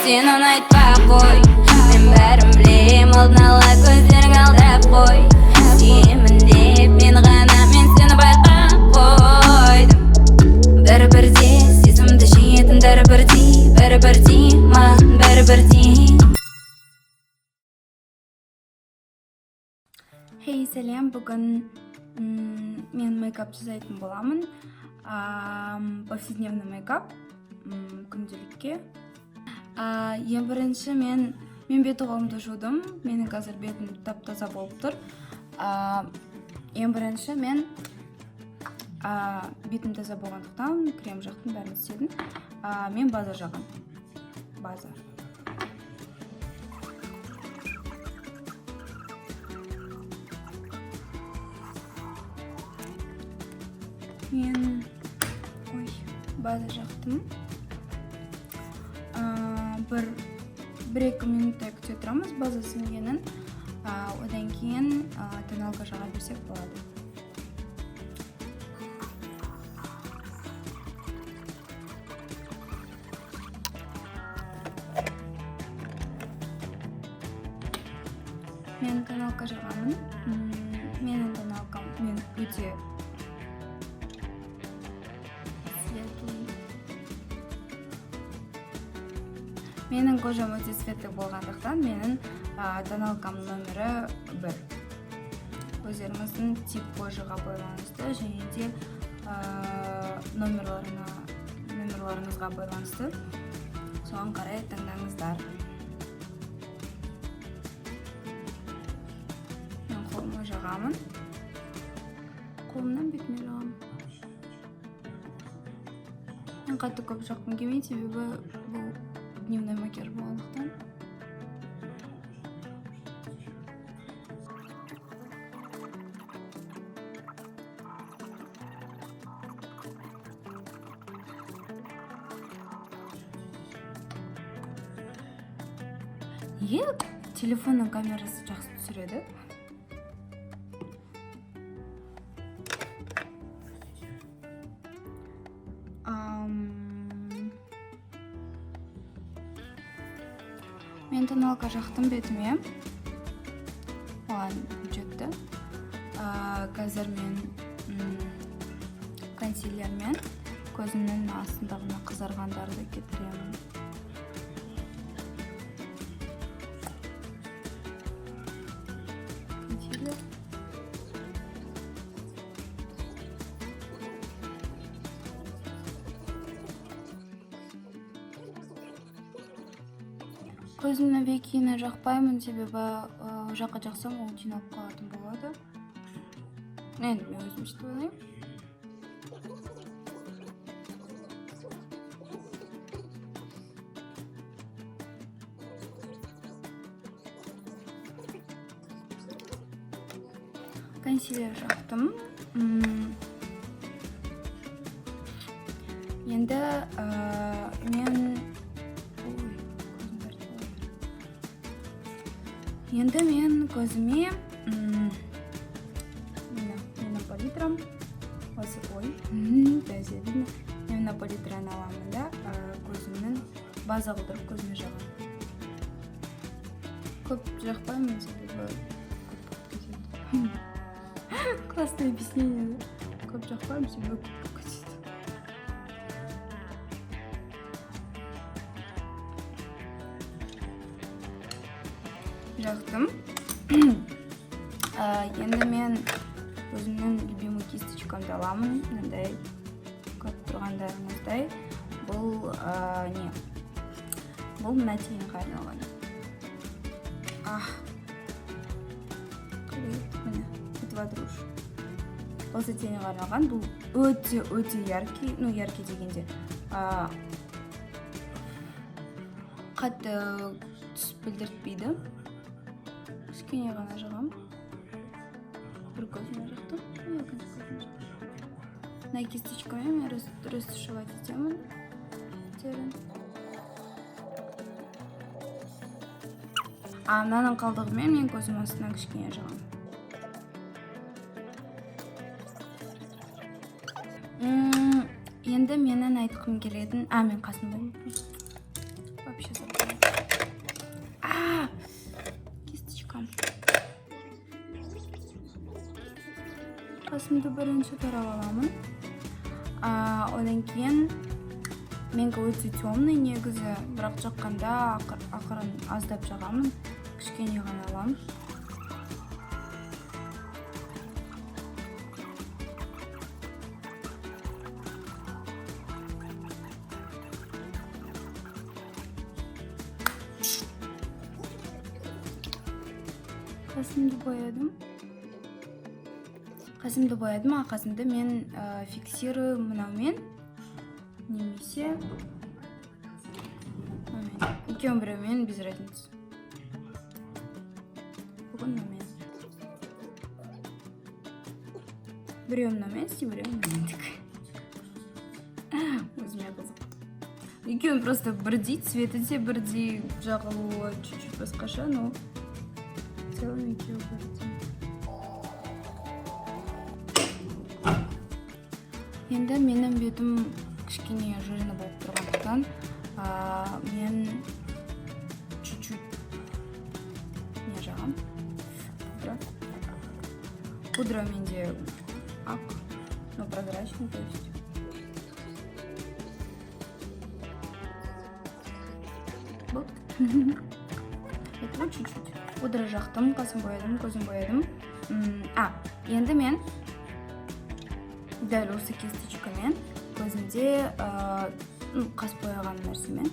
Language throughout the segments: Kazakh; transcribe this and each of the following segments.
сен оны айтпа қой. Мен бәрін білем, алдын ала көздерің алдап қой. Сүйемін деп мен ғана мен сені байқап қойдым. Бәрі-бірде сезімді жиетін бәрі-бірде маған бәрі-бірде. Хей, сәлем, бүгін мен мейкап жасайтын боламын. Повседневный мейкап күнделікке. Ең бірінші мен беті қолымды жудым. Менің қазір бетім тап-таза болып тұр. Ең бірінші мен бетім таза болғандықтан крем жақтым, бәрін істедім. Мен база жағам. База. Мен база жақтым. Бір-екі минуттай күте тұрамыз база сіңгенін. Одан кейін тоналка жаға берсек болады. Мен тоналка жағамын. Менің тоналкам өте менің кожам өте светлі болғандықтан менің тоналкам номері 1. Өздеріңіздің тип кожаға байланысты және де номерларыңызға байланысты соған қарай таңдаңыздар. Мен қолыма жағамын. Қолымнан бетіме жағамын. Мен қатты көп жаққым келмейді, себебі бұл дневной макияж болғандықтан. Неге телефонның камерасы жақсы түсіреді? Мен тоналка жақтым бетіме. Оған жетті. Қазір мен консилермен көзімнің астындағына қызарғандарды кетіремін. Консилер. Көзімнің бекейіне жақпаймын, себебі жаққа жақсам ол жиналып қалатын болады. Енді мен өзім ішті ойлаймын. Консилер жақтым. Енді мен көзіме менің палитрам осы мен палитраны аламын да көзімнің база қылдырып көзіме жағам. Көп жақпаймын, себебі көп кетеді. Классное объяснение. Көп жақпаймын, себебі көп кетеді. Жақтым. Енді мен өзімнің любимый кисточкамды аламын. Мынандай көріп тұрғандарыңыздай. Бұл мына теңге арналған. Міне, это водрушь. Осы теңге арналған. Бұл өте яркий, яркий дегенде қатты түс білдіртпейді. Кішкене ғана жағам. Бір көзіме жақтым. Мына кисточкамен мен растушевать етемін. Мынаның қалдығымен мен көзім астынан кішкене жағам. Енді менің айтқым келетін, мен қасында вообще забыла. қасымды бірінші тарап аламын. Одан кейін менікі өте темный негізі, бірақ жаққанда ақырын аздап жағамын, кішкене ғана аламын. Қасымды боядым, қасымды мен фиксирую мынаумен, немесе екеуін біреумен без разницы. Бүгін мынамен. Біреуін мынамен, біреуін мынамендік. Өзіме қызық. Екеуін просто бірдей, цветі де бірдей, жағылуы чуть-чуть басқаша, но в целом екеуі бірдей. Енді менің бетім кішкене жирный болып тұрғандықтан, мен чуть-чуть не жағам, пудра менде ақ, но прозрачный, то есть. Вот. Это вот чуть-чуть. Пудра жақтым, қасын боядым, көзім боядым. Енді мен дәл осы кисточкамен көзімде қас бояған нәрсемен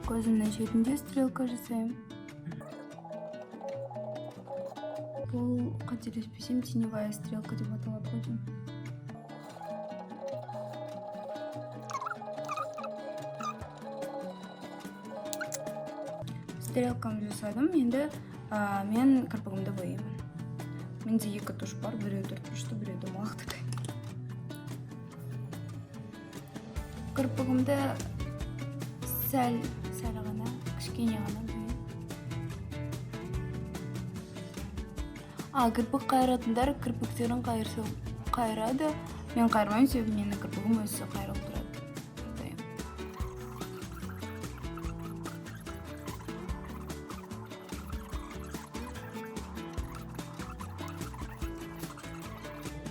көзімнің шетінде стрелка жасаймын. Бұл қателеспесем теневая стрелка деп аталады ғой. Стрелкамды жасадым, енді мен кірпігімді бояймын. Менде екі туш бар, біреу төртбұрышты, біреу домалақтық. Кірпігімді сәл ғана, кішкене ғана бояймын. Кірпік қайыратындар кірпіктерін қайырады. Мен қайырмаймын, себебі менің кірпігім өзі қайырылып тұрады.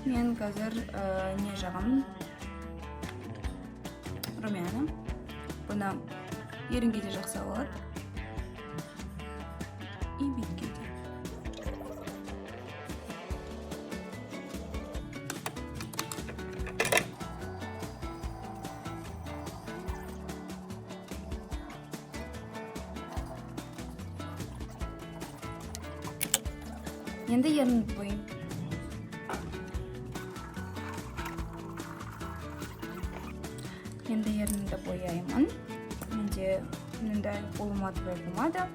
Мен қазір не жағам? Румяна. Бұны ерінге де жақсы алады. И бетке де. Енді ерінді бояймын. Енді ерінді бояймын. Менде мындай полуматовая помада.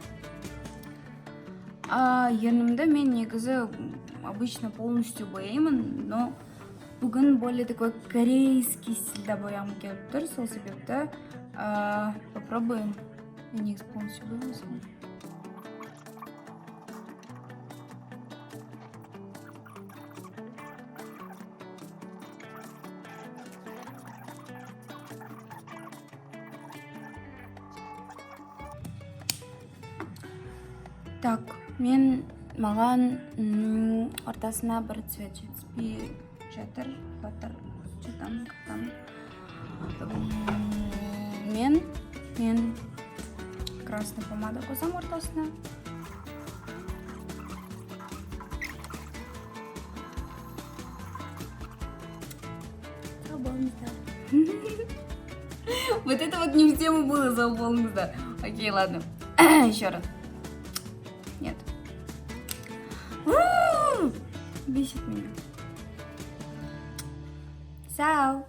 Ерінімді мен негізі обычно полностью бояймын, но бүгін более такой корейский стильда бояғым келіп тұр, сол себепті попробуем. Мен негізі полностью боямын. Так, маған ортасына бір цвет жетіспей жатыр, мен красный помада қосам ортасына. Вот это вот не в тему было, зауболнуться. Окей, ладно. Еще раз. Нет. Бесит меня. Сау.